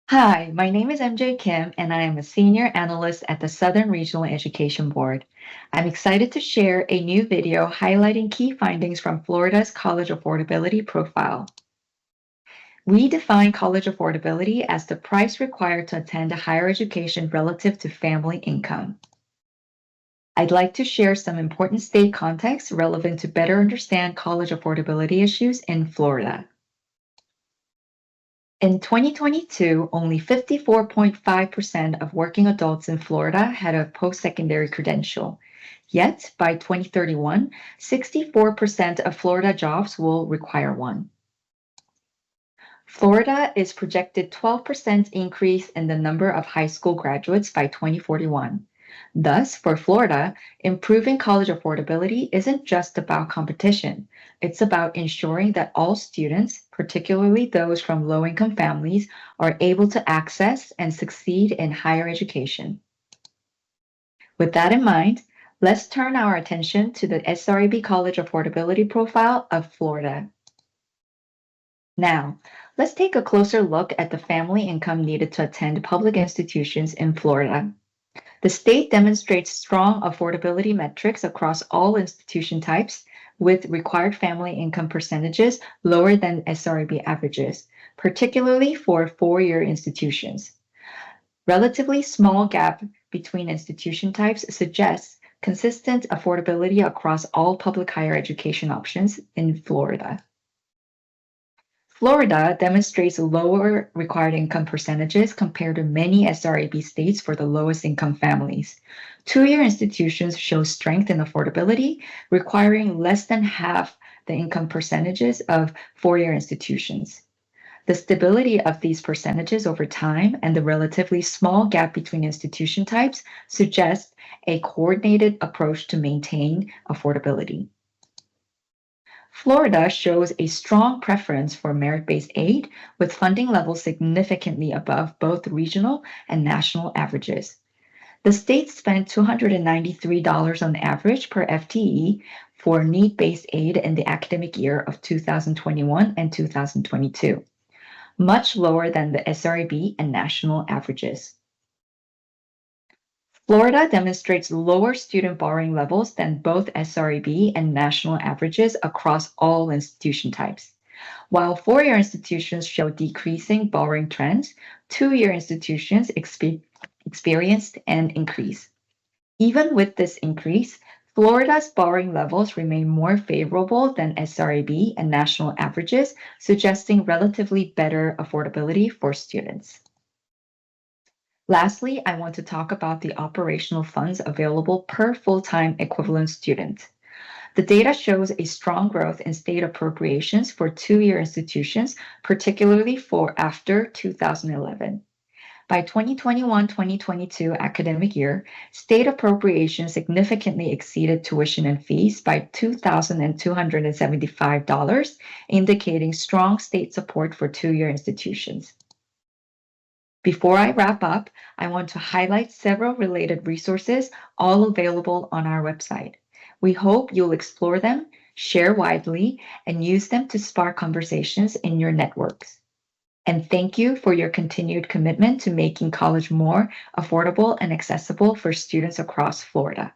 Hi, my name is MJ Kim, and I am a senior analyst at the Southern Regional Education Board. I'm excited to share a new video highlighting key findings from Florida's college affordability profile. We define college affordability as the price required to attend a higher education relative to family income. I'd like to share some important state context relevant to better understand college affordability issues in Florida. In 2022, only 54.5% of working adults in Florida had a post-secondary credential. Yet, by 2031, 64% of Florida jobs will require one. Florida is projected 12% increase in the number of high school graduates by 2041. Thus, for Florida, improving college affordability isn't just about competition. It's about ensuring that all students, particularly those from low-income families, are able to access and succeed in higher education. With that in mind, let's turn our attention to the SREB College Affordability Profile of Florida. Now, let's take a closer look at the family income needed to attend public institutions in Florida. The state demonstrates strong affordability metrics across all institution types, with required family income percentages lower than SREB averages, particularly for four-year institutions. Relatively small gap between institution types suggests consistent affordability across all public higher education options in Florida. Florida demonstrates lower required income percentages compared to many SREB states for the lowest income families. Two-year institutions show strength in affordability, requiring less than half the income percentages of four-year institutions. The stability of these percentages over time and the relatively small gap between institution types suggest a coordinated approach to maintain affordability. Florida shows a strong preference for merit-based aid, with funding levels significantly above both regional and national averages. The state spent $293 on average per FTE for need-based aid in the academic year of 2021 and 2022, much lower than the SREB and national averages. Florida demonstrates lower student borrowing levels than both SREB and national averages across all institution types. While four-year institutions show decreasing borrowing trends, two-year institutions experienced an increase. Even with this increase, Florida's borrowing levels remain more favorable than SREB and national averages, suggesting relatively better affordability for students. Lastly, I want to talk about the operational funds available per full-time equivalent student. The data shows a strong growth in state appropriations for two-year institutions, particularly for after 2011. By 2021-2022 academic year, state appropriations significantly exceeded tuition and fees by $2,275, indicating strong state support for two-year institutions. Before I wrap up, I want to highlight several related resources, all available on our website. We hope you'll explore them, share widely, and use them to spark conversations in your networks. And thank you for your continued commitment to making college more affordable and accessible for students across Florida.